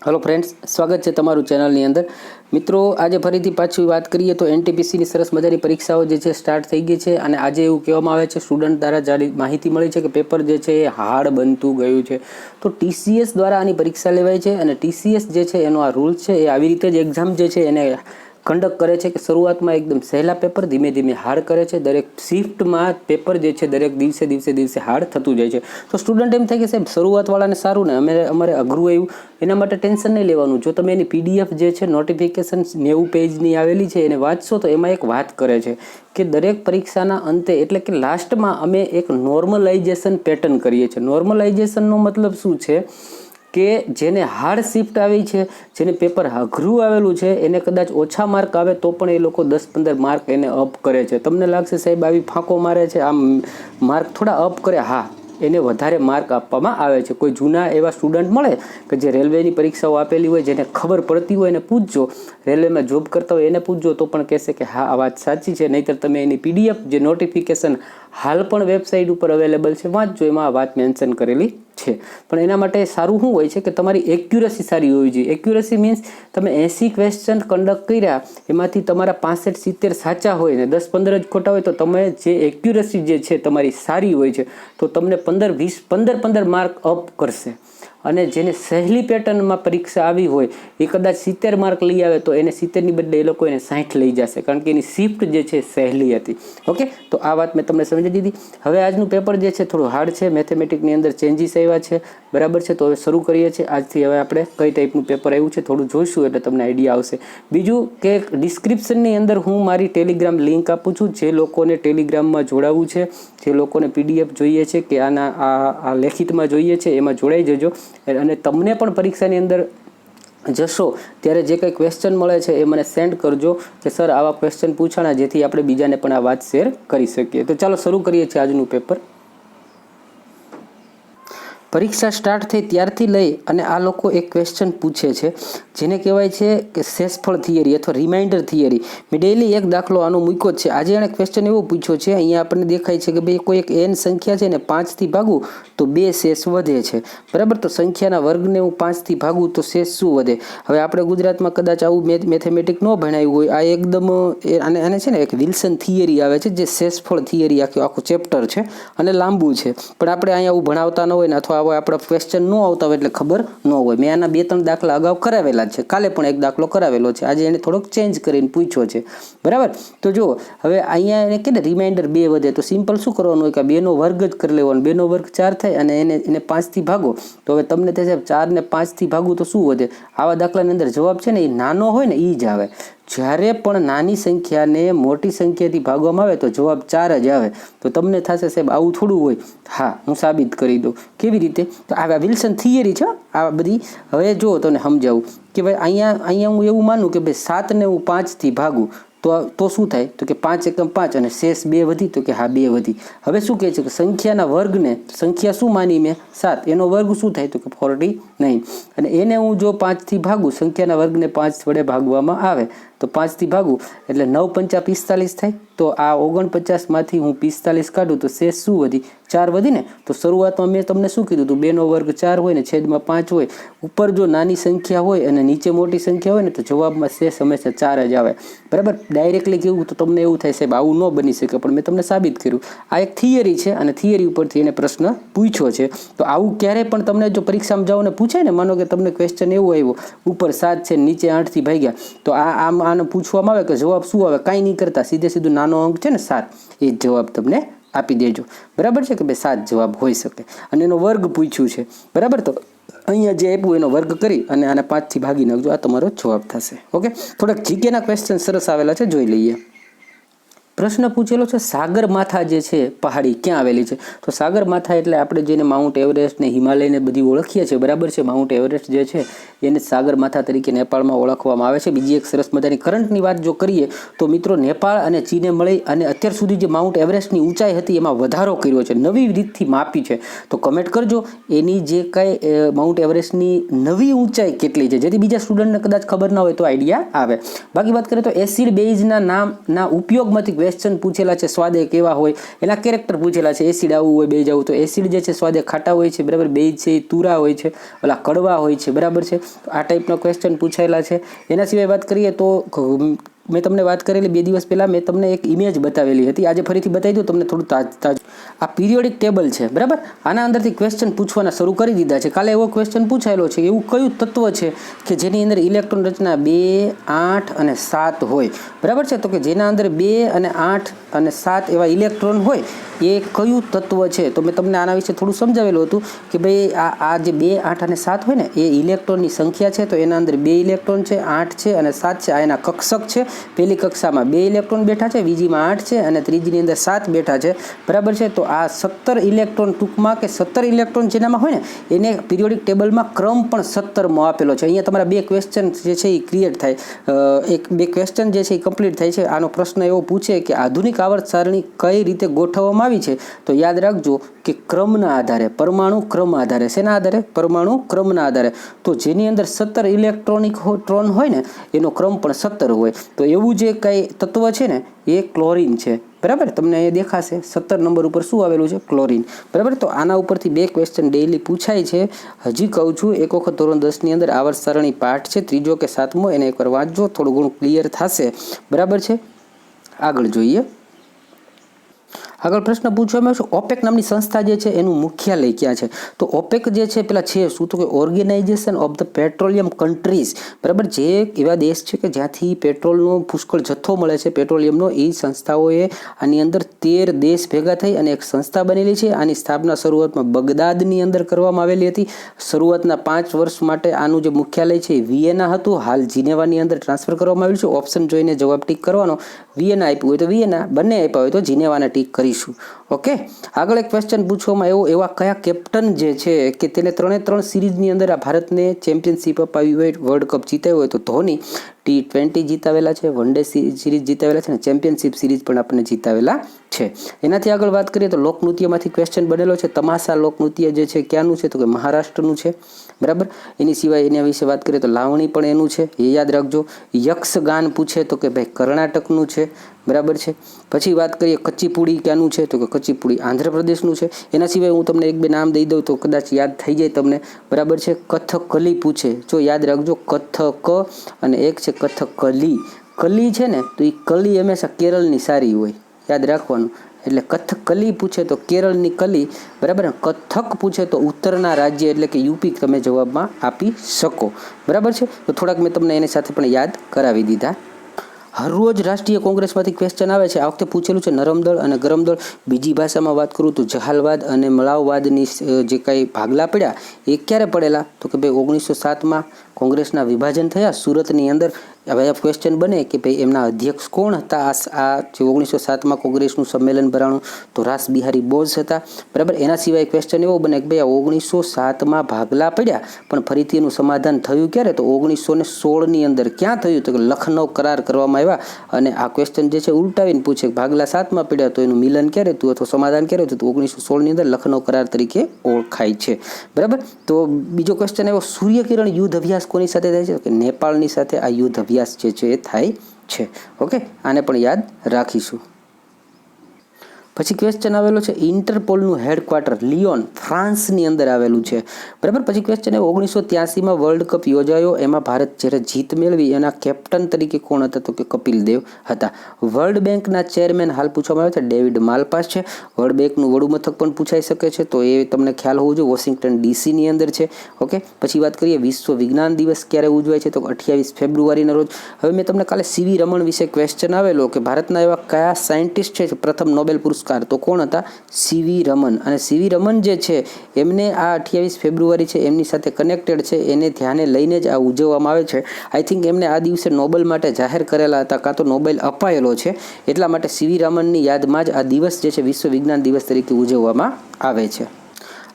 Hello friends, स्वागत है तमारू चेनलनी अंदर। मित्रों, आज फरीथी पाछी बात करिए तो एनटीपीसी सरस मजानी परीक्षाओं जे स्टार्ट थई गई है और आज एवं कहेवामां आवे छे स्टूडंट द्वारा जारी माहिती मळी छे कि पेपर जे छे हार्ड बनतुं गयुं छे। तो टीसीएस द्वारा आनी परीक्षा लेवाय छे अने टीसीएस जे छे एनो आ रूल छे ए आवी रीते ज एक्जाम जे छे एने कंडक्ट करे छे कि शुरुआत में एकदम सहेला पेपर धीमे धीमे हार्ड करे छे। दरेक शिफ्ट में पेपर जे छे दरेक दिवसे दिवसे दिवसे हार्ड थतुं जाय छे। तो स्टूडंट एम थाय कि साहेब शुरुआत वाळाने सारूं ने अमारे अघरुं आव्युं, एना माटे टेन्शन नहीं लेवानुं। जो तमे एनी पीडीएफ जे छे नोटिफिकेशन 90 पेजनी आवेली छे एने वांचशो तो एमां एक वात करे छे कि दरेक परीक्षाना अंते एटले कि लास्टमां अमे एक नॉर्मलाइजेशन पेटर्न करीए छीए। नॉर्मलाइजेशननो मतलब शुं छे કે જેને હાર્ડ શિફ્ટ આવી છે, જેને પેપર અઘરું આવેલું છે, એને કદાચ ઓછા માર્ક આવે તો પણ એ લોકો 10-15 માર્ક એને અપ કરે છે। તમને લાગશે સાહેબ આવી ફાંકો મારે છે, આમ માર્ક થોડા અપ કરે? હા, એને વધારે માર્ક આપવામાં આવે છે। કોઈ જૂના એવા સ્ટુડન્ટ મળે કે જે રેલવેની પરીક્ષાઓ આપેલી હોય, જેને ખબર પડતી હોય, એને પૂછજો, રેલવેમાં જોબ કરતા હોય એને પૂછજો તો પણ કહેશે કે હા, આ વાત સાચી છે। નહીંતર તમે એની પીડીએફ જે નોટિફિકેશન હાલ પણ વેબસાઇટ ઉપર અવેલેબલ છે વાંચજો, એમાં આ વાત મેન્શન કરેલી છે। પણ એના માટે સારું શું હોય છે કે તમારી એક્યુરસી સારી હોવી જોઈએ। એક્યુરસી મીન્સ તમે 80 ક્વેશ્ચન કન્ડક્ટ કર્યા, એમાંથી તમારા 65-70 સાચા હોય ને 10-15 જ ખોટા હોય, તો તમે જે એક્યુરસી જે છે તમારી સારી હોય છે તો તમને 15-15 માર્ક અપ કરશે। અને જેને સહેલી પેટર્નમાં પરીક્ષા આવી હોય એ કદાચ 70 માર્ક લઈ આવે તો એને 70ની બદલે એ લોકો એને 60 લઈ જશે, કારણ કે એની શિફ્ટ જે છે સહેલી હતી। ઓકે, તો આ વાત મેં તમને સમજી દીધી। હવે આજનું પેપર જે છે થોડું હાર્ડ છે, મેથેમેટિકની અંદર ચેન્જીસ આવ્યા છે, બરાબર છે। તો હવે શરૂ કરીએ છીએ આજથી। હવે આપણે કઈ ટાઈપનું પેપર આવ્યું છે થોડું જોઈશું એટલે તમને આઈડિયા આવશે। બીજું કે ડિસ્ક્રિપ્શનની અંદર હું મારી ટેલિગ્રામ લિંક આપું છું। જે લોકોને ટેલિગ્રામમાં જોડાવવું છે, જે લોકોને પીડીએફ જોઈએ છે કે આના આ લેખિતમાં જોઈએ છે, એમાં જોડાઈ જજો। અને તમને પણ પરીક્ષાની અંદર જશો ત્યારે જે કંઈ ક્વેશ્ચન મળે છે એ મને સેન્ડ કરજો કે સર આવા ક્વેશ્ચન પૂછાણા, જેથી આપણે બીજાને પણ આ વાત શેર કરી શકીએ। તો ચાલો શરૂ કરીએ છીએ આજનું પેપર। પરીક્ષા સ્ટાર્ટ થઈ ત્યારથી લઈ અને આ લોકો એક ક્વેશ્ચન પૂછે છે જેને કહેવાય છે કે શેષફળ થિયરી અથવા રિમાઇન્ડર થિયરી। મેં ડેઇલી એક દાખલો આનો મૂક્યો જ છે। આજે એણે ક્વેશ્ચન એવો પૂછ્યો છે, અહીંયા આપણને દેખાય છે કે ભાઈ કોઈ એક એન સંખ્યા છે ને 5થી ભાગું તો 2 શેષ વધે છે, બરાબર। તો સંખ્યાના વર્ગને હું 5થી ભાગું તો શેષ શું વધે? હવે આપણે ગુજરાતમાં કદાચ આવું મેથેમેટિક ન ભણાવ્યું હોય, આ એકદમ આને છે ને એક વિલ્સન થિયરી આવે છે, જે શેષફળ થિયરી આખું ચેપ્ટર છે અને લાંબુ છે, પણ આપણે અહીંયા આવું ભણાવતા ન હોય ને અથવા આપણા ક્વેશ્ચન ન આવતા હોય એટલે ખબર ન હોય। મેં આના 2-3 દાખલા અગાઉ કરાવેલા છે, કાલે પણ એક દાખલો કરાવેલો છે, આજે એને થોડોક ચેન્જ કરીને પૂછ્યો છે, બરાબર। તો જુઓ, હવે અહીંયા એને કે ને રિમાઇન્ડર 2 વધે, તો સિમ્પલ શું કરવાનું હોય કે 2નો વર્ગ જ કરી લેવાનો। 2નો વર્ગ 4 થાય અને એને 5થી ભાગો તો હવે તમને થશે 4 ને 5થી ભાગું તો શું વધે? આવા દાખલાની અંદર જવાબ છે ને એ નાનો હોય ને એ જ આવે। જ્યારે પણ નાની સંખ્યાને મોટી સંખ્યાથી ભાગવામાં આવે તો જવાબ 4 જ આવે। તો તમને થશે સાહેબ આવું થોડું હોય? હા, હું સાબિત કરી દઉં। કેવી રીતે? તો આ વિલ્સન થિયરી છે આ બધી। હવે જુઓ તમને સમજાવું કે ભાઈ અહીંયા હું એવું માનું કે ભાઈ 7ને હું 5થી ભાગું તો શું થાય? તો કે 5 એકમ 5 અને શેષ 2 વધી, તો કે હા 2 વધી। હવે શું કહે છે કે સંખ્યાના વર્ગને, સંખ્યા શું માની મેં? 7, એનો વર્ગ શું થાય? તો કે 49। અને એને હું જો 5થી ભાગું, સંખ્યાના વર્ગને 5 વડે ભાગવામાં આવે તો 5થી ભાગું એટલે 9×5 = 45 થાય। તો આ 49માંથી હું 45 કાઢું તો શેષ શું વધી? 4 વધી ને। તો શરૂઆતમાં મેં તમને શું કીધું હતું? 2નો વર્ગ 4 હોય ને છેદમાં 5 હોય, ઉપર જો નાની સંખ્યા હોય અને નીચે મોટી સંખ્યા હોય ને તો જવાબમાં શેષ હંમેશા 4 જ આવે, બરાબર। ડાયરેક્ટલી કેવું તો તમને એવું થાય સાહેબ આવું ન બની શકે, પણ મેં તમને સાબિત કર્યું। આ એક થિયરી છે અને થિયરી ઉપરથી એને પ્રશ્ન પૂછ્યો છે। તો આવું ક્યારેય પણ તમને જો પરીક્ષામાં જાઓ ને પૂછે ને, માનો કે તમને ક્વેશ્ચન એવો આવ્યો, ઉપર 7 છે નીચે 8થી ભાગ્યા, તો આને પૂછવામાં આવે કે જવાબ શું આવે? કાંઈ નહીં કરતા સીધું નાનો અંક છે ને 7, એ જ જવાબ તમને આપી દેજો, બરાબર છે કે ભાઈ 7 જવાબ હોઈ શકે। અને એનો વર્ગ પૂછ્યું છે, બરાબર। તો અહીંયા જે આપ્યું એનો વર્ગ કરી અને આને 5થી ભાગી નાખજો, આ તમારો જવાબ થશે। ઓકે, થોડાક જીકેના ક્વેશ્ચન સરસ આવેલા છે, જોઈ લઈએ। પ્રશ્ન પૂછેલો છે સાગરમાથા જે છે પહાડી ક્યાં આવેલી છે? તો સાગરમાથા એટલે આપણે જેને માઉન્ટ એવરેસ્ટ ને હિમાલયને બધી ઓળખીએ છીએ, બરાબર છે। માઉન્ટ એવરેસ્ટ જે છે એને સાગરમાથા તરીકે નેપાળમાં ઓળખવામાં આવે છે। બીજી એક સરસ મજાની કરંટની વાત જો કરીએ તો મિત્રો, નેપાળ અને ચીને મળી અને અત્યાર સુધી જે માઉન્ટ એવરેસ્ટની ઊંચાઈ હતી એમાં વધારો કર્યો છે, નવી રીતથી માપી છે। તો કમેન્ટ કરજો એની જે કાંઈ માઉન્ટ એવરેસ્ટની નવી ઊંચાઈ કેટલી છે, જેથી બીજા સ્ટુડન્ટને કદાચ ખબર ના હોય તો આઈડિયા આવે। બાકી વાત કરીએ તો એસિડ બેઝના નામના ઉપયોગમાંથી ક્વેશ્ચન પૂછેલા છે સ્વાદે કેવા હોય, એના કેરેક્ટર પૂછેલા છે. એસિડ આવું હોય, બેઝ આવું. તો એસિડ જે છે સ્વાદે ખાટા હોય છે, બરાબર. બેઝ છે એ તુરા હોય છે, ઓલા કડવા હોય છે, બરાબર છે. તો આ ટાઈપનો ક્વેશ્ચન પૂછાયેલા છે. એના સિવાય વાત કરીએ તો મેં તમને વાત કરેલી 2 દિવસ પહેલાં મેં તમને એક ઇમેજ બતાવેલી હતી. આજે ફરીથી બતાવી દઉં તમને થોડું તાજું. આ પીરિયોડિક ટેબલ છે, બરાબર. આના અંદરથી ક્વેશ્ચન પૂછવાના શરૂ કરી દીધા છે. કાલે એવો ક્વેશ્ચન પૂછાયેલો છે, એવું કયું તત્વ છે કે જેની અંદર ઇલેક્ટ્રોન રચના 2, 8 અને 7 હોય, બરાબર છે. તો કે જેના અંદર 2 અને 8 અને 7 એવા ઇલેક્ટ્રોન હોય એ કયું તત્વ છે? તો મેં તમને આના વિશે થોડું સમજાવેલું હતું કે ભાઈ આ જે 2, 8 અને 7 હોય ને એ ઇલેક્ટ્રોનની સંખ્યા છે. તો એના અંદર 2 ઇલેક્ટ્રોન છે, 8 છે અને 7 છે. આ એના કક્ષક છે. પહેલી કક્ષામાં 2 ઇલેક્ટ્રોન બેઠા છે, બીજીમાં 8 છે અને ત્રીજીની અંદર 7 બેઠા છે, બરાબર છે. તો આ 17 ઇલેક્ટ્રોન ટૂંકમાં કે 17 ઇલેક્ટ્રોન જેનામાં હોય ને એને પીરિયોડિક ટેબલમાં ક્રમ પણ 17મો આપેલો છે. અહીંયા તમારા 2 ક્વેશ્ચન જે છે એ ક્રિએટ થાય, 2 ક્વેશ્ચન જે છે એ કમ્પ્લીટ થાય છે. આનો પ્રશ્ન એવો પૂછે કે આધુનિક આવર્ત સારણી કઈ રીતે ગોઠવવામાં આવી છે? તો યાદ રાખજો કે ક્રમના આધારે, પરમાણુ ક્રમ આધારે. શેના આધારે? પરમાણુ ક્રમના આધારે. તો જેની અંદર 17 ઇલેક્ટ્રોનિક ટ્રોન હોય ને એનો ક્રમ પણ 17 હોય. તો એવું જે કંઈ તત્વ છે ને એ ક્લોરીન છે, બરાબર. તમને અહીંયા દેખાશે 17 નંબર ઉપર શું આવેલું છે? ક્લોરીન, બરાબર. તો આના ઉપરથી 2 ક્વેશ્ચન ડેઈલી પૂછાય છે. હજી કહું છું, એક વખત ધોરણ 10ની અંદર આવર્ત સારણી પાઠ છે 3જો કે 7મો, એને એકવાર વાંચજો, થોડું ઘણું ક્લિયર થશે, બરાબર છે. આગળ જોઈએ. આગળ પ્રશ્ન પૂછવામાં આવ્યો છે ઓપેક નામની સંસ્થા જે છે એનું મુખ્યાલય ક્યાં છે? તો ઓપેક જે છે પેલા છે શું? તો કે organization of the petroleum countries, બરાબર. જે એવા દેશ છે કે જ્યાંથી પેટ્રોલનો પુષ્કળ જથ્થો મળે છે, પેટ્રોલિયમનો, એ સંસ્થાઓએ આની અંદર 13 દેશ ભેગા થઈ અને એક સંસ્થા બનેલી છે. આની સ્થાપના શરૂઆતમાં બગદાદની અંદર કરવામાં આવેલી હતી. શરૂઆતના 5 વર્ષ માટે આનું જે મુખ્યાલય છે એ વિયેના હતું. હાલ જીનેવાની અંદર ટ્રાન્સફર કરવામાં આવ્યું છે. ઓપ્શન જોઈને જવાબ ટીક કરવાનો. વિયેના આપ્યું હોય તો વિયેના, બંને આપ્યા હોય તો જીનેવાના ટીક કરી. ઓકે. આગળ એક ક્વેશ્ચન પૂછવામાં એવા કયા કેપ્ટન જે છે કે તેને 3 સિરીઝની અંદર આ ભારતને ચેમ્પિયનશિપ અપાવી હોય, વર્લ્ડ કપ જીતાવ્યો હોય? તો ધોની T20 જીતાવેલા છે, વન ડે સિરીઝ જીતાવેલા છે અને ચેમ્પિયનશિપ સિરીઝ પણ આપણને જીતાવેલા છે. એનાથી આગળ વાત કરીએ તો લોકનૃત્યમાંથી ક્વેશ્ચન બનેલો છે. તમાશા લોકનૃત્ય જે છે ક્યાંનું છે? તો કે મહારાષ્ટ્રનું છે, બરાબર. એની સિવાય એના વિશે વાત કરીએ તો લાવણી પણ એનું છે, એ યાદ રાખજો. યક્ષગાન પૂછે તો કે ભાઈ કર્ણાટકનું છે, બરાબર છે. પછી વાત કરીએ કચ્ચીપુડી ક્યાંનું છે? તો કે કચ્ચીપુડી આંધ્રપ્રદેશનું છે. એના સિવાય હું તમને 1-2 નામ દઈ દઉં તો કદાચ યાદ થઈ જાય તમને, બરાબર છે. કથકલી પૂછે, જો યાદ રાખજો, કથક અને એક છે કથકલી. કલી છે ને તો એ કલી હંમેશા કેરળની સારી હોય, યાદ રાખવાનું. એટલે કથકલી પૂછે તો કેરળની કલી, બરાબર. કથક પૂછે તો ઉત્તરના રાજ્ય એટલે કે યુપી તમે જવાબમાં આપી શકો, બરાબર છે. તો થોડાક મેં તમને એની સાથે પણ યાદ કરાવી દીધા. હરરોજ રાષ્ટ્રીય કોંગ્રેસમાંથી ક્વેશ્ચન આવે છે. આ વખતે પૂછેલું છે નરમ દળ અને ગરમ દળ. બીજી ભાષામાં વાત કરું તો જહાલવાદ અને મળાવવાદની જે કાંઈ ભાગલા પડ્યા એ ક્યારે પડેલા? તો કે ભાઈ 1907માં કોંગ્રેસના વિભાજન થયા સુરતની અંદર. હવે આ ક્વેશ્ચન બને કે ભાઈ એમના અધ્યક્ષ કોણ હતા? આ જે 1907માં કોંગ્રેસનું સંમેલન ભરાણું તો રાસ બિહારી બોઝ હતા, બરાબર. એના સિવાય ક્વેશ્ચન એવો બને કે ભાઈ આ 1907માં ભાગલા પડ્યા પણ ફરીથી એનું સમાધાન થયું ક્યારે? તો 1916ની અંદર. ક્યાં થયું? તો કે લખનૌ કરાર કરવામાં આવ્યા. અને આ ક્વેશ્ચન જે છે ઉલટાવીને પૂછે કે ભાગલા 7માં પડ્યા તો એનું મિલન ક્યારે થયું અથવા સમાધાન ક્યારે થયું? તો 1916ની અંદર લખનૌ કરાર તરીકે ઓળખાય છે, બરાબર. તો બીજો ક્વેશ્ચન એવો સૂર્યકિરણ યુદ્ધ અભ્યાસ કોની સાથે થાય છે? કે નેપાળની સાથે આ યુદ્ધ અભ્યાસ જે છે એ થાય છે. ઓકે, આને પણ યાદ રાખીશું. પછી ક્વેશ્ચન આવેલો છે ઇન્ટરપોલનું હેડક્વાર્ટર લિયોન ફ્રાન્સની અંદર આવેલું છે, બરાબર. પછી ક્વેશ્ચન એ 1983માં વર્લ્ડ કપ યોજાયો, એમાં ભારત જ્યારે જીત મેળવી એના કેપ્ટન તરીકે કોણ હતા? તો કે કપિલ દેવ હતા. વર્લ્ડ બેંકના ચેરમેન હાલ પૂછવામાં આવે છે ડેવિડ માલપાસ છે. વર્લ્ડ બેંકનું વડું મથક પણ પૂછાઈ શકે છે, તો એ તમને ખ્યાલ હોવો જોઈએ, વોશિંગ્ટન ડીસીની અંદર છે. ઓકે. પછી વાત કરીએ વિશ્વ વિજ્ઞાન દિવસ ક્યારે ઉજવાય છે? તો 28 ફેબ્રુઆરીના રોજ. હવે મેં તમને કાલે સીવી રમણ વિશે ક્વેશ્ચન આવેલો કે ભારતના એવા કયા સાયન્ટિસ્ટ છે પ્રથમ નોબેલ પુરસ્કાર? તો કોણ હતા? સીવી રમન. અને સીવી રમન જે છે એમને આ 28 ફેબ્રુઆરી છે એમની સાથે કનેક્ટેડ છે, એને ધ્યાને લઈને જ આ ઉજવવામાં આવે છે. આઈ થિંક એમને આ દિવસે નોબેલ માટે જાહેર કરેલા હતા કાં તો નોબેલ અપાયેલો છે, એટલા માટે સીવી રમનની યાદમાં જ આ દિવસ જે છે વિશ્વ વિજ્ઞાન દિવસ તરીકે ઉજવવામાં આવે છે.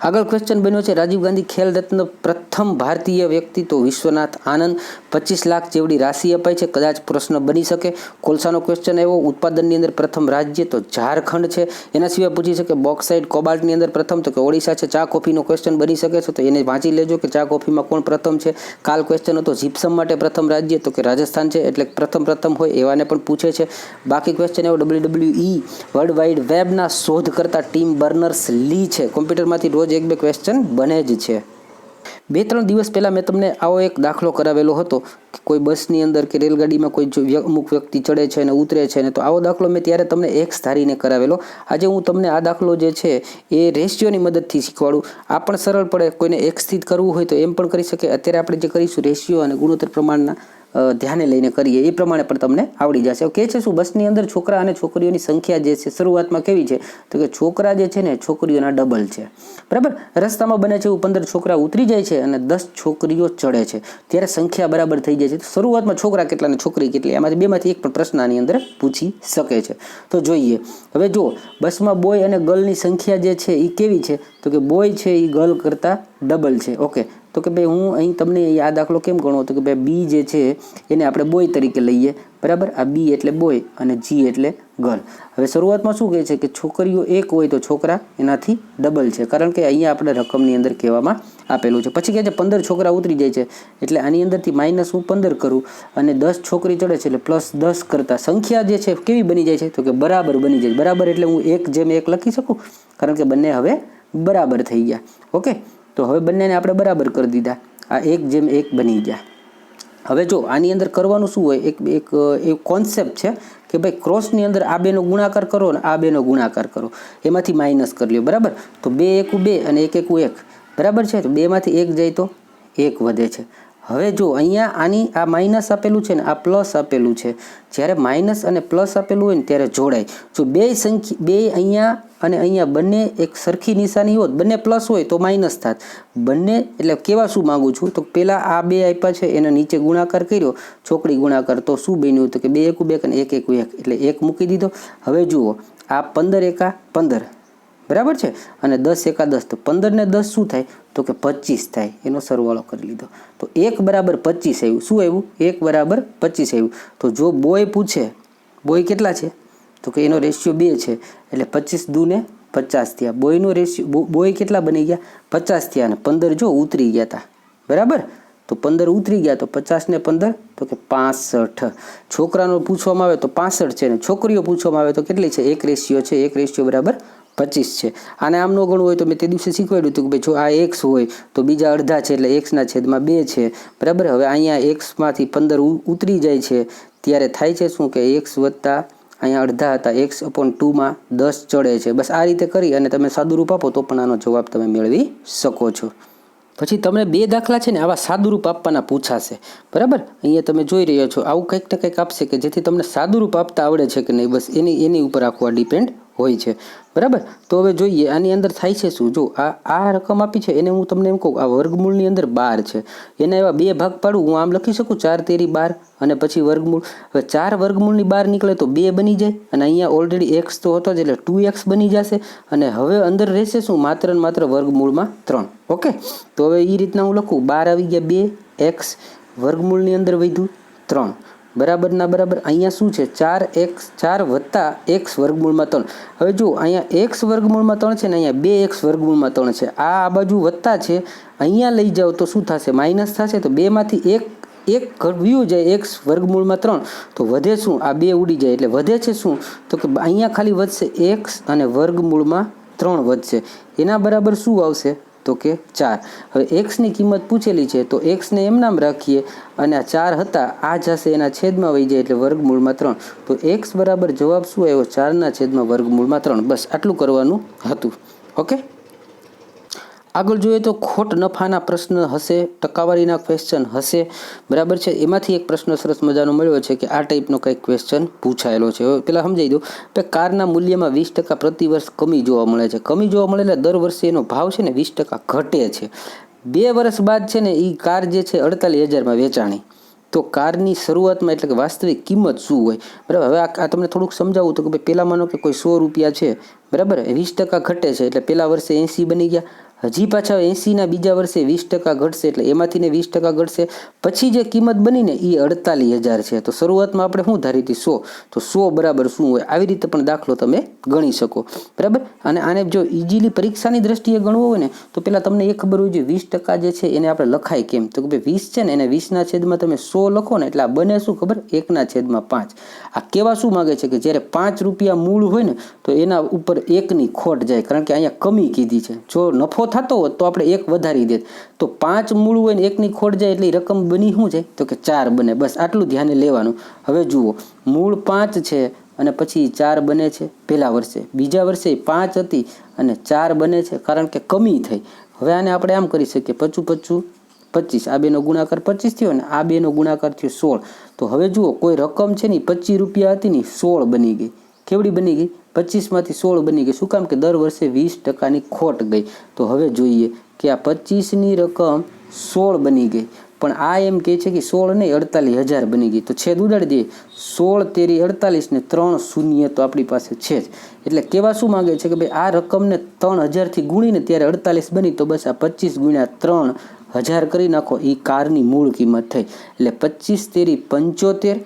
આગળ ક્વેશ્ચન બન્યો છે રાજીવ ગાંધી ખેલ રત્ન પ્રથમ ભારતીય વ્યક્તિ તો વિશ્વનાથ આનંદ, 25 લાખ જેવડી રાશિ અપાય છે, કદાચ પ્રશ્ન બની શકે. કોલસાનો ક્વેશ્ચન આવ્યો, ઉત્પાદનની અંદર પ્રથમ રાજ્ય તો ઝારખંડ છે. એના સિવાય પૂછી શકે બોક્સાઇટ કોબાલ્ટની અંદર પ્રથમ તો કે ઓડિશા છે. ચા કોફીનો ક્વેશ્ચન બની શકે છે તો એને વાંચી લેજો કે ચા કોફીમાં કોણ પ્રથમ છે. કાલ ક્વેશ્ચન હતો જીપ્સમ માટે પ્રથમ રાજ્ય તો કે રાજસ્થાન છે, એટલે પ્રથમ હોય એવાને પણ પૂછે છે. બાકી ક્વેશ્ચન એવો WWE વર્લ્ડ વાઇડ વેબના શોધકર્તા ટીમ બર્નર્સ લી છે. કોમ્પ્યુટરમાંથી રોજ 1-2 ક્વેશ્ચન બને જ છે. 2-3 દિવસ પહેલાં મેં તમને આવો એક દાખલો કરાવેલો હતો કે કોઈ બસની અંદર કે રેલગાડીમાં કોઈ અમુક વ્યક્તિ ચડે છે અને ઉતરે છે ને, તો આવો દાખલો મેં ત્યારે તમને એક્સ ધારીને કરાવેલો. આજે હું તમને આ દાખલો જે છે એ રેશિયોની મદદથી શીખવાડું. આ પણ સરળ પડે, કોઈને એક્સથી કરવું હોય તો એમ પણ કરી શકે. અત્યારે આપણે જે કરીશું રેશિયો અને ગુણોત્તર પ્રમાણના ધ્યાને લઈને કરીએ એ પ્રમાણે પણ તમને આવડી જશે. કહે છે શું, બસની અંદર છોકરા અને છોકરીઓની સંખ્યા જે છે શરૂઆતમાં કેવી છે તો કે છોકરા જે છે ને છોકરીઓના ડબલ છે. બરાબર, રસ્તામાં બને છે એવું 15 છોકરા ઉતરી જાય છે અને 10 છોકરીઓ ચડે છે, ત્યારે સંખ્યા બરાબર થઈ જાય છે. તો શરૂઆતમાં છોકરા કેટલા અને છોકરી કેટલી, એમાંથી બેમાંથી એક પણ પ્રશ્ન આની અંદર પૂછી શકે છે. તો જોઈએ હવે, જો બસમાં બોય અને ગર્લની સંખ્યા જે છે એ કેવી છે તો કે બોય છે એ ગર્લ કરતાં ડબલ છે. ઓકે, તો કે ભાઈ હું અહીં તમને આ દાખલો કેમ ગણો તો કે ભાઈ બી જે છે એને આપણે બોય તરીકે લઈએ. બરાબર, આ બી એટલે બોય અને જી એટલે ગર્લ. હવે શરૂઆતમાં શું કહે છે કે છોકરીઓ એક હોય તો છોકરા એનાથી ડબલ છે, કારણ કે અહીંયા આપણે રકમની અંદર કહેવામાં આપેલું છે. પછી કહે છે 15 છોકરા ઉતરી જાય છે, એટલે આની અંદરથી માઇનસ હું 15 કરું અને 10 છોકરી ચડે છે એટલે પ્લસ 10 કરતાં સંખ્યા જે છે કેવી બની જાય છે તો કે બરાબર બની જાય. બરાબર એટલે હું 1:1 લખી શકું, કારણ કે બંને હવે બરાબર થઈ ગયા. ઓકે, તો હવે બંનેને આપણે બરાબર કરી દીધા, આ 1:1 બની ગયા. હવે જો આની અંદર કરવાનું શું હોય, એક કોન્સેપ્ટ છે કે ભાઈ ક્રોસની અંદર આ બેનો ગુણાકાર કરો અને આ બેનો ગુણાકાર કરો, એમાંથી માઇનસ કરી લ્યો. બરાબર, તો 2 × 2 અને 1 × 1 બરાબર છે, તો 2માંથી 1 જાય તો 1 વધે છે. હવે જો અહીંયા આની આ માઇનસ આપેલું છે ને આ પ્લસ આપેલું છે, જ્યારે માઇનસ અને પ્લસ આપેલું હોય ને ત્યારે જોડાય. જો બે અહીંયા અને અહીંયા બંને એક સરખી નિશાની હોત, બંને પ્લસ હોય તો માઇનસ થાત. બંને એટલે કેવા શું માગું છું તો પહેલાં આ 2 આપ્યા છે એને નીચે ગુણાકાર કર્યો, ચોકડી ગુણાકાર, તો શું બન્યું તો કે 2 × 2 અને 1 × 1 એટલે 1 મૂકી દીધો. હવે જુઓ આ 15 × 15 બરાબર છે અને 10 × 10, તો 15 ને 10 શું થાય તો કે 25 થાય, એનો સરવાળો કરી લીધો. તો 1 = 25 આવ્યું. શું આવ્યું? 1 = 25 આવ્યું. તો જો બોય પૂછે, બોય કેટલા છે તો કે એનો રેશિયો 2 છે, એટલે 25 × 2 = 50 થયા. બોયનો રેશિયો, બોય કેટલા બની ગયા 50 થયા, અને 15 જો ઉતરી ગયા હતા. બરાબર, તો 15 ઉતરી ગયા, તો 50 ને 15 તો કે 65. છોકરાનો પૂછવામાં આવે તો 65 છે, ને છોકરીઓ પૂછવામાં આવે તો કેટલી છે? 1 રેશિયો છે, 1 રેશિયો = 25 છે. આને આમ ન ગણવું હોય તો મેં તે દિવસે શીખવાડ્યું હતું કે ભાઈ જો આ x હોય તો બીજા અડધા છે એટલે x/2 છે. બરાબર, હવે અહીંયા x માંથી 15 ઉતરી જાય છે ત્યારે થાય છે શું કે x વત્તા અહીંયા અડધા હતા, x/2 10 ચડે છે. બસ આ રીતે કરી અને તમે સાદુરૂપ આપો તો પણ આનો જવાબ તમે મેળવી શકો છો. પછી તમને 2 દાખલા છે ને આવા સાદુરૂપ આપવાના પૂછાશે. બરાબર, અહીંયા તમે જોઈ રહ્યા છો આવું કંઈક ને કંઈક આપશે કે જેથી તમને સાદુરૂપ આપતા આવડે છે કે નહીં, બસ એની ઉપર આખું આ ડિપેન્ડ હોય છે. બરાબર, તો હવે જોઈએ આની અંદર થાય છે શું. જો આ રકમ આપી છે એને હું તમને એમ કહું આ વર્ગમૂળની અંદર 12 છે, એના એવા 2 ભાગ પાડું, હું આમ લખી શકું 4 × 13 = 12 અને પછી વર્ગમૂળ. હવે 4 વર્ગમૂળની 12 નીકળે તો 2 બની જાય, અને અહીંયા ઓલરેડી x તો હતો જ એટલે 2x બની જશે, અને હવે અંદર રહેશે શું માત્ર ને માત્ર વર્ગમૂળમાં 3. ઓકે, તો હવે એ રીતના હું લખું 12 આવી ગયા 2x, વર્ગમૂળની અંદર વધ્યું 3 બરાબરના બરાબર. અહીંયા શું છે 4 + x વર્ગમૂળમાં 3. હવે જો અહીંયા x વર્ગમૂળમાં 3 છે ને અહીંયા 2x વર્ગમૂળમાં 3 છે, આ બાજુ વત્તા છે, અહીંયા લઈ જાઓ તો શું થશે માઇનસ થશે. તો 2માંથી 1 ઘટ્યું જાય x વર્ગમૂળમાં 3, તો વધે શું આ 2 ઉડી જાય એટલે વધે છે શું તો કે અહીંયા ખાલી વધશે x અને વર્ગમૂળમાં 3 વધશે, એના બરાબર શું આવશે તો કે 4. હવે x ની કિંમત પૂછેલી છે તો x ને એમ નામ રાખીએ અને આ 4 હતા આ જશે એના છેદમાં વહી જાય એટલે વર્ગમૂળમાં 3. તો x બરાબર જવાબ શું આવ્યો 4/વર્ગમૂળમાં 3. બસ આટલું કરવાનું હતું. ઓકે, આગળ જોઈએ તો ખોટ નફાના પ્રશ્ન હશે, ટકાવારીના ક્વેશ્ચન હશે. બરાબર છે, એમાંથી એક પ્રશ્ન સરસ મજાનો મળ્યો છે કે આ ટાઈપનો કંઈક ક્વેશ્ચન પૂછાયેલો છે. હવે પહેલાં સમજાવી દઉં કે કારના મૂલ્યમાં 20% પ્રતિ વર્ષ કમી જોવા મળે છે. કમી જોવા મળે એટલે દર વર્ષે એનો ભાવ છે ને 20% ઘટે છે. 2 વર્ષ બાદ છે ને એ કાર જે છે 48,000માં વેચાણી. તો કારની શરૂઆતમાં એટલે કે વાસ્તવિક કિંમત શું હોય. બરાબર, હવે આ તમને થોડુંક સમજાવું તો કે ભાઈ પહેલાં માનો કે કોઈ 100 રૂપિયા છે, બરાબર, 20% ઘટે છે એટલે પહેલા વર્ષે 80 બની ગયા, હજી પાછા 80ના બીજા વર્ષે 20% ઘટશે, એટલે એમાંથી ને 20% ઘટશે. પછી જે કિંમત બની ને એ 48,000 છે. તો શરૂઆતમાં આપણે શું ધારી હતી 100, તો 100 બરાબર શું હોય, આવી રીતે પણ દાખલો તમે ગણી શકો, બરાબર. અને આને જો ઇઝીલી પરીક્ષાની દ્રષ્ટિએ ગણવો હોય ને તો પહેલાં તમને એ ખબર હોય જોઈએ 20% જે છે એને આપણે લખાય કેમ, તો કે ભાઈ 20 છે ને એને 20ના છેદમાં તમે 100 લખો ને એટલે આ બને શું ખબર, 1/5. આ કેવા શું માગે છે કે જ્યારે 5 રૂપિયા મૂળ હોય ને તો એના ઉપર 1ની ખોટ જાય, કારણ કે અહીંયા કમી કીધી છે. જો નફો થતો હોત તો આપણે 1 વધારી દેત, તો 5 મૂળ હોય ને 1ની ખોટ જાય એટલે રકમ બની શું જાય, તો કે 4 બને. બસ આટલું ધ્યાને લેવાનું. હવે જુઓ, મૂળ 5 છે અને પછી 4 બને છે પહેલા વર્ષે, બીજા વર્ષે 5 હતી અને 4 બને છે કારણ કે કમી થઈ. હવે આને આપણે આમ કરી શકીએ, 55 25, આ બેનો ગુણાકાર 25 થયો ને આ બેનો ગુણાકાર થયો 16. તો હવે જુઓ, કોઈ રકમ છે ને 25 રૂપિયા હતી ને 16 બની ગઈ. કેવડી બની ગઈ, 25માંથી 16 બની ગઈ. શું કામ કે દર વર્ષે 20%ની ખોટ ગઈ. તો હવે જોઈએ કે આ 25ની રકમ 16 બની ગઈ, પણ આ એમ કહે છે કે 16 નહીં 48,000 બની ગઈ. તો છેદ ઉડાડી દઈએ, 16 તેરી 48 ને 3 શૂન્ય તો આપણી પાસે છે જ. એટલે કેવા શું માંગે છે કે ભાઈ આ રકમને 3000થી ગુણીને ત્યારે 48 બની, તો બસ આ 25 ગુણ્યા 3000 કરી નાખો, એ કારની મૂળ કિંમત થઈ. એટલે 25 તેરી 75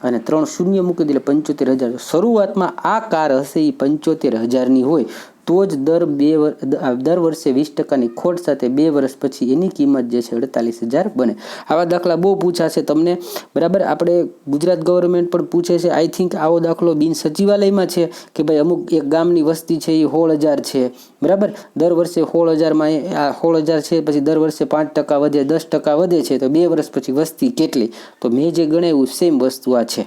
અને 3 શૂન્ય મૂકી દે એટલે 75,000. શરૂઆતમાં આ કાર હશે એ 75,000ની હોય તો જ દર વર્ષે 20%ની ખોટ સાથે 2 વર્ષ પછી એની કિંમત જે છે 48,000 બને. આવા દાખલા બહુ પૂછાશે તમને, બરાબર. આપણે ગુજરાત ગવર્મેન્ટ પણ પૂછે છે. આઈ થિંક આવો દાખલો બિન સચિવાલયમાં છે કે ભાઈ અમુક એક ગામની વસ્તી છે એ 16,000 છે, બરાબર. દર વર્ષે 16,000માં આ 16,000 છે, પછી દર વર્ષે 5% વધે, 10% વધે છે, તો 2 વર્ષ પછી વસ્તી કેટલી. તો મેં જે ગણાવ્યું સેમ વસ્તુ આ છે.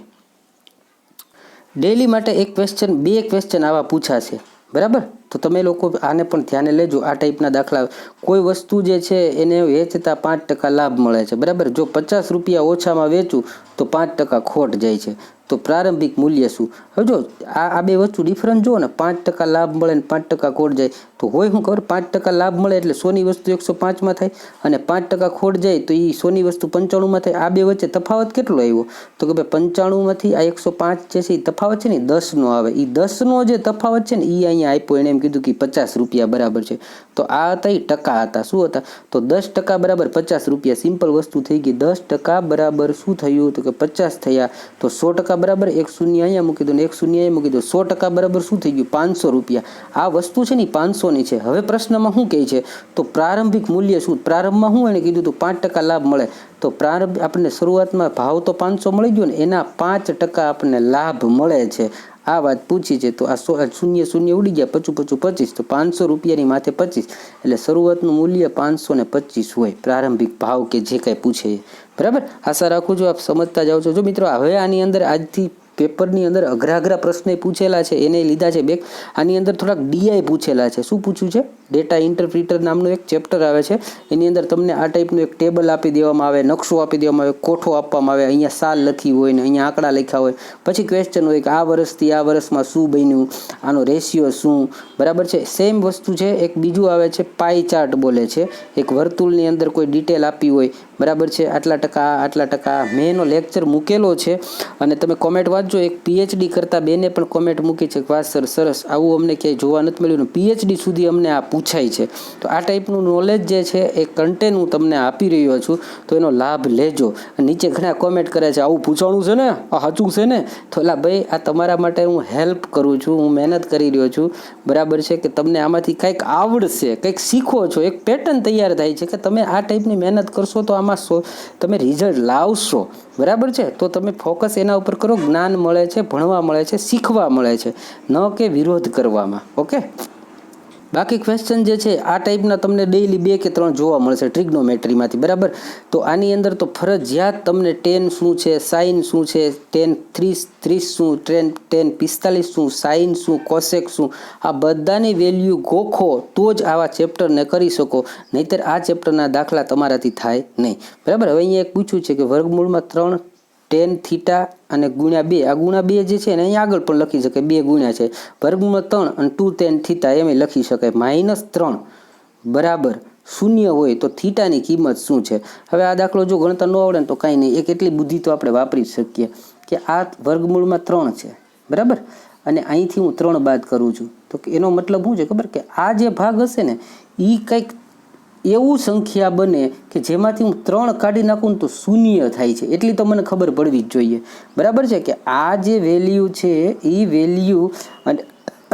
ડેલી માટે એક ક્વેશ્ચન, 2 ક્વેશ્ચન આવા પૂછાશે, બરાબર. તો તમે લોકો આને પણ ધ્યાને લેજો. આ ટાઈપના દાખલા, કોઈ વસ્તુ જે છે એને વેચતા 5% લાભ મળે છે, બરાબર. જો 50 રૂપિયા ઓછામાં વેચું તો 5% ખોટ જાય છે, તો પ્રારંભિક મૂલ્ય શું. હવે જો આ બે વસ્તુ ડિફરન્સ જુઓ ને, 5% લાભ મળે ને 5% ખોટ જાય, તો હોય શું ખબર, 5% લાભ મળે એટલે 100ની વસ્તુ 105માં થાય અને 5% ખોટ જાય તો એ 100ની વસ્તુ 95માં થાય. આ બે વચ્ચે તફાવત કેટલો આવ્યો, તો કે ભાઈ 95માંથી આ 105 જે છે એ તફાવત છે ને 10નો આવે. એ 10નો જે તફાવત છે ને એ અહીંયા આપ્યો, એને એમ કીધું કે 50 રૂપિયા બરાબર છે. તો આ હતા એ ટકા હતા, શું હતા, તો 10% બરાબર 50 રૂપિયા. સિમ્પલ વસ્તુ થઈ ગઈ. 10% બરાબર શું થયું, તો કે 50 થયા. તો 100% બરાબર 1 શૂન્ય અહીંયા મૂકી દો ને 1 શૂન્ય અહીંયા મૂકી દો. 100% બરાબર શું થઈ ગયું, 500 રૂપિયા. આ વસ્તુ છે ને 500ની છે. હવે પ્રશ્નમાં શું કહે છે, તો પ્રારંભિક મૂલ્ય શું. પ્રારંભમાં શું એને કીધું તો 5% લાભ મળે, તો પ્રારંભ આપણને શરૂઆતમાં ભાવ તો 500 મળી ગયો ને, એના 5% આપણને લાભ મળે છે. આ વાત પૂછી છે. તો આ શૂન્ય શૂન્ય ઉડી ગયા, 55 25, તો 500 રૂપિયાની માથે 25, એટલે શરૂઆતનું મૂલ્ય 525 હોય, પ્રારંભિક ભાવ કે જે કાંઈ પૂછે એ, બરાબર. આશા રાખું છું આપ સમજતા જાઓ છો. જો મિત્રો, હવે આની અંદર આજથી પેપરની અંદર અઘરા પ્રશ્ન પૂછેલા છે એને લીધા છે બેક. આની અંદર થોડાક ડીઆઈ પૂછેલા છે. શું પૂછ્યું છે, ડેટા ઇન્ટરપ્રિટર નામનું એક ચેપ્ટર આવે છે. એની અંદર તમને આ ટાઈપનું એક ટેબલ આપી દેવામાં આવે, નકશો આપી દેવામાં આવે, કોઠો આપવામાં આવે, અહીંયા સાલ લખી હોય ને અહીંયા આંકડા લખ્યા હોય. પછી ક્વેશ્ચન હોય કે આ વર્ષથી આ વર્ષમાં શું બન્યું, આનો રેશિયો શું, બરાબર છે. સેમ વસ્તુ છે. એક બીજું આવે છે પાઈ ચાર્ટ બોલે છે. એક વર્તુળની અંદર કોઈ ડિટેલ આપી હોય, બરાબર છે, આટલા ટકા. મેં એનો લેક્ચર મૂકેલો છે અને તમે કોમેન્ટ વાંચજો. એક પીએચડી કરતા બેને પણ કોમેન્ટ મૂકી છે કે વાહ સર સરસ, આવું અમને ક્યાંય જોવા નથી મળ્યું, પીએચડી સુધી અમને આ પૂછાય છે. તો આ ટાઈપનું નોલેજ જે છે એ કન્ટેન્ટ હું તમને આપી રહ્યો છું, તો એનો લાભ લેજો. નીચે ઘણા કોમેન્ટ કરે છે આવું પૂછવાનું છે ને, આ સાચું છે ને, તો એલા ભાઈ આ તમારા માટે હું હેલ્પ કરું છું, હું મહેનત કરી રહ્યો છું, બરાબર છે, કે તમને આમાંથી કંઈક આવડશે, કંઈક શીખો છો, એક પેટર્ન તૈયાર થાય છે કે તમે આ ટાઈપની મહેનત કરશો તો આમાં તમે રિઝલ્ટ લાવશો, બરાબર છે. તો તમે ફોકસ એના ઉપર કરો. જ્ઞાન મળે છે, ભણવા મળે છે, શીખવા મળે છે, ન કે વિરોધ કરવામાં. ઓકે. બાકી ક્વેશ્ચન જે છે આ ટાઈપના તમને ડેઈલી 2 કે 3 જોવા મળશે ટ્રિગ્નોમેટ્રીમાંથી, બરાબર. તો આની અંદર તો ફરજિયાત તમને ટેન શું છે, સાઇન શું છે, ટેન 30 શું, ટેન 45 શું, સાઇન શું, કોસેક શું, આ બધાની વેલ્યુ ગોખો તો જ આવા ચેપ્ટરને કરી શકો, નહીંતર આ ચેપ્ટરના દાખલા તમારાથી થાય નહીં, બરાબર. હવે અહીંયા એક પૂછ્યું છે કે વર્ગમૂળમાં 3 ટેન થીટા અને ગુણ્યા 2, આ ગુણ્યા 2 જે છે ને અહીંયા આગળ પણ લખી શકાય, 2 ગુણ્યા છે, વર્ગમૂળમાં 3 અને 2 ટેન થીટા એમ લખી શકાય. -3 બરાબર 0 હોય તો થીટાની કિંમત શું છે. હવે આ દાખલો જો ગણતા ન આવડે ને તો કાંઈ નહીં, એક એટલી બુદ્ધિ તો આપણે વાપરી શકીએ કે આ વર્ગમૂળમાં 3 છે, બરાબર, અને અહીંથી હું 3 બાદ કરું છું તો કે એનો મતલબ શું છે ખબર, કે આ જે ભાગ હશે ને એ કંઈક એવું સંખ્યા બને કે જેમાંથી હું 3 કાઢી નાખું ને તો શૂન્ય થાય છે, એટલી તો મને ખબર પડવી જ જોઈએ. બરાબર છે કે આ જે વેલ્યુ છે એ વેલ્યુ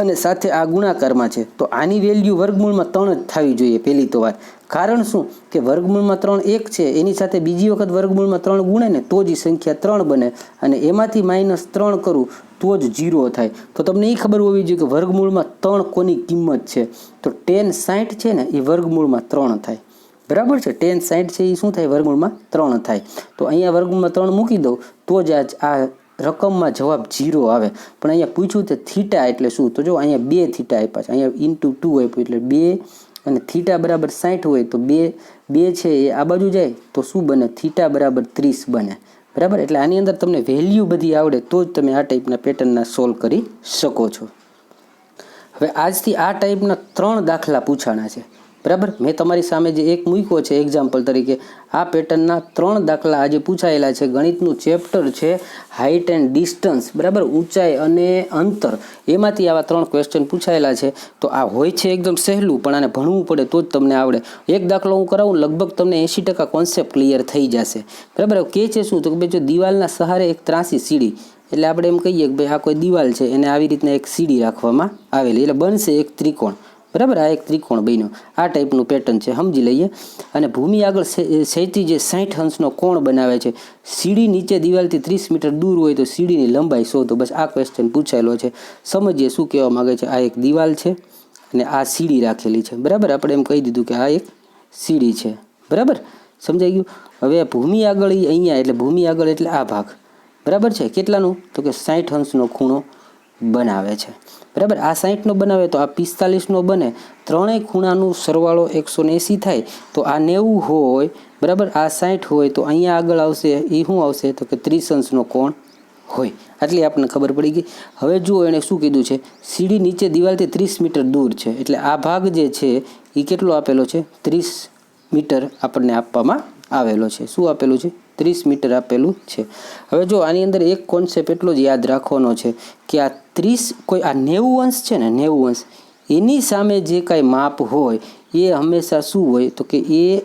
અને સાથે આ ગુણાકારમાં છે, તો આની વેલ્યુ વર્ગમૂળમાં 3 જ થવી જોઈએ પહેલી તો વાત. કારણ શું કે વર્ગમૂળમાં 3 1 છે, એની સાથે બીજી વખત વર્ગમૂળમાં 3 ગુણે ને તો જ સંખ્યા 3 બને, અને એમાંથી -3 કરું તો જ 0 થાય. તો તમને એ ખબર હોવી જોઈએ કે વર્ગમૂળમાં 3 કોની કિંમત છે, તો tan 60 છે ને એ વર્ગમૂળમાં 3 થાય. બરાબર છે, tan 60 છે એ શું થાય, વર્ગમૂળમાં 3 થાય. તો અહીંયા વર્ગમૂળમાં 3 મૂકી દઉં તો જ આ રકમમાં જવાબ 0 આવે. પણ અહીંયા પૂછ્યું તે થીટા એટલે શું, તો જો અહીંયા 2 થીટા આપ્યા છે, અહીંયા × 2 આપ્યું એટલે 2, અને થીટા બરાબર 60 હોય તો 2 છે એ આ બાજુ જાય તો શું બને, થીટા બરાબર 30 બને. બરાબર, એટલે આની અંદર તમને વેલ્યુ બધી આવડે તો જ તમે આ ટાઈપના પેટર્નના સોલ્વ કરી શકો છો. હવે આજથી આ ટાઈપના 3 દાખલા પૂછાણા છે. બરાબર, મેં તમારી સામે જે એક મૂક્યો છે એક્ઝામ્પલ તરીકે, આ પેટર્નના 3 દાખલા આજે પૂછાયેલા છે. ગણિતનું ચેપ્ટર છે હાઇટ એન્ડ ડિસ્ટન્સ, બરાબર, ઊંચાઈ અને અંતર, એમાંથી આવા 3 ક્વેશ્ચન પૂછાયેલા છે. તો આ હોય છે એકદમ સહેલું, પણ આને ભણવું પડે તો જ તમને આવડે. એક દાખલો હું કરાવું લગભગ તમને 80% કોન્સેપ્ટ ક્લિયર થઈ જશે. બરાબર, કે છે શું, તો કે ભાઈ જો દિવાલના સહારે એક ત્રાસી સીડી, એટલે આપણે એમ કહીએ કે ભાઈ આ કોઈ દિવાલ છે, એને આવી રીતના એક સીડી રાખવામાં આવેલી, એટલે બનશે એક ત્રિકોણ. બરાબર, આ એક ત્રિકોણ બન્યો, આ ટાઈપનું પેટર્ન છે, સમજી લઈએ. અને ભૂમિ આગળ સહેતી જે 60 અંશનો કોણ બનાવે છે, સીડી નીચે દિવાલથી 30 મીટર દૂર હોય તો સીડીની લંબાઈ શોધો. બસ આ ક્વેશ્ચન પૂછાયેલો છે. સમજીએ શું કહેવા માગે છે. આ એક દિવાલ છે અને આ સીડી રાખેલી છે. બરાબર, આપણે એમ કહી દીધું કે આ એક સીડી છે. બરાબર, સમજાઈ ગયું. હવે ભૂમિ આગળ અહીંયા, એટલે ભૂમિ આગળ એટલે આ ભાગ. બરાબર છે, કેટલાનું, તો કે 60 અંશનો ખૂણો બનાવે છે. બરાબર, આ 60નો બનાવે તો આ 45નો બને. ત્રણેય ખૂણાનું સરવાળો 180 થાય તો આ 90 હોય. બરાબર, આ 60 હોય તો અહીંયા આગળ આવશે એ શું આવશે, તો કે 30 અંશનો કોણ હોય. આટલી આપણને ખબર પડી ગઈ. હવે જુઓ એણે શું કીધું છે, સીડી નીચે દિવાલથી 30 મીટર દૂર છે, એટલે આ ભાગ જે છે એ કેટલો આપેલો છે, 30 મીટર આપણને આપવામાં આવેલો છે. શું આપેલું છે, 30 મીટર આપેલું છે. હવે જો આની અંદર એક કોન્સેપ્ટ એટલો જ યાદ રાખવાનો છે કે આ 30 કોઈ આ 90 અંશ છે ને, 90 અંશ એની સામે જે કાંઈ માપ હોય એ હંમેશા શું હોય, તો કે એ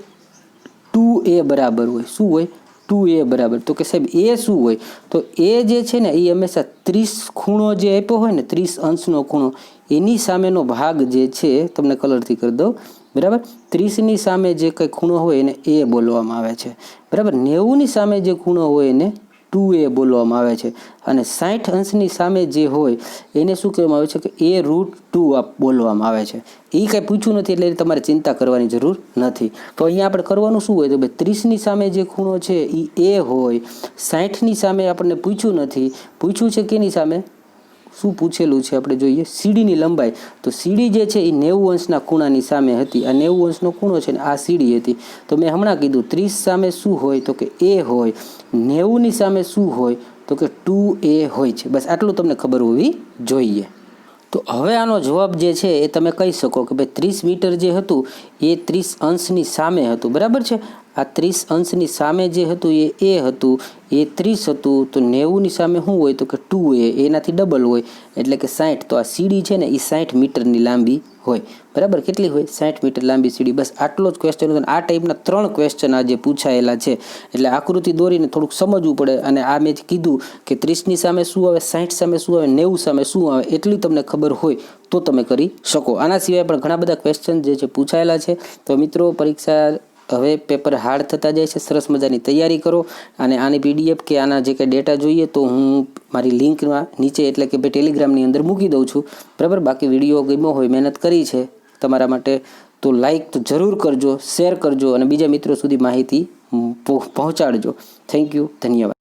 2a બરાબર હોય. શું હોય, 2a બરાબર. તો કે સાહેબ એ શું હોય, તો એ જે છે ને એ હંમેશા 30 ખૂણો જે આપ્યો હોય ને, 30 અંશનો ખૂણો, એની સામેનો ભાગ જે છે, તમને કલરથી કરી દઉં. બરાબર, 30ની સામે જે કંઈ ખૂણો હોય એને એ બોલવામાં આવે છે. બરાબર, 90ની સામે જે ખૂણો હોય એને 2a બોલવામાં આવે છે. અને 60 અંશની સામે જે હોય એને શું કહેવામાં આવે છે, કે a√2 બોલવામાં આવે છે. એ કાંઈ પૂછ્યું નથી એટલે તમારે ચિંતા કરવાની જરૂર નથી. તો અહીંયા આપણે કરવાનું શું હોય, તો ભાઈ 30ની સામે જે ખૂણો છે એ a હોય. 60ની સામે આપણને પૂછ્યું નથી, પૂછ્યું છે કેની સામે, શું પૂછેલું છે આપણે જોઈએ, સીડીની લંબાઈ. તો સીડી જે છે એ 90 અંશના ખૂણાની સામે હતી. આ 90 અંશનો ખૂણો છે ને આ સીડી હતી. તો મેં હમણાં કીધું 30 સામે શું હોય, તો કે a હોય. 90ની સામે શું હોય, તો કે 2a હોય છે. બસ આટલું તમને ખબર હોવી જોઈએ. તો હવે આનો જવાબ જે છે એ તમે કહી શકો કે ભાઈ 30 મીટર જે હતું એ 30 અંશની સામે હતું. બરાબર છે, આ 30 અંશની સામે જે હતું એ હતું, એ 30 હતું. તો 90ની સામે શું હોય, તો કે 2a, એનાથી ડબલ હોય એટલે કે 60. તો આ સીડી છે ને એ 60 મીટરની લાંબી હોય. બરાબર, કેટલી હોય, 60 મીટર લાંબી સીડી. બસ આટલો જ ક્વેશ્ચન હતો. આ ટાઈપના 3 ક્વેશ્ચન આજે પૂછાયેલા છે. એટલે આકૃતિ દોરીને થોડુંક સમજવું પડે. અને આ મેં કીધું કે 30ની સામે શું આવે, 60 સામે શું આવે, 90 સામે શું આવે, એટલી તમને ખબર હોય તો તમે કરી શકો. આના સિવાય પણ ઘણા બધા ક્વેશ્ચન જે છે પૂછાયેલા છે. તો મિત્રો, પરીક્ષા હવે પેપર હાર્ડ થતા જાય છે, સરસ મજાની તૈયારી કરો. અને આની PDF કે આના જે કંઈ ડેટા જોઈએ તો હું મારી લિંકમાં નીચે એટલે કે ભાઈ ટેલિગ્રામની અંદર મૂકી દઉં છું. બરાબર, બાકી વિડીયો ગમ્યો હોય, મહેનત કરી છે તમારા માટે, તો લાઈક તો જરૂર કરજો, શેર કરજો અને બીજા મિત્રો સુધી માહિતી પહોંચાડજો. થેન્ક યુ, ધન્યવાદ.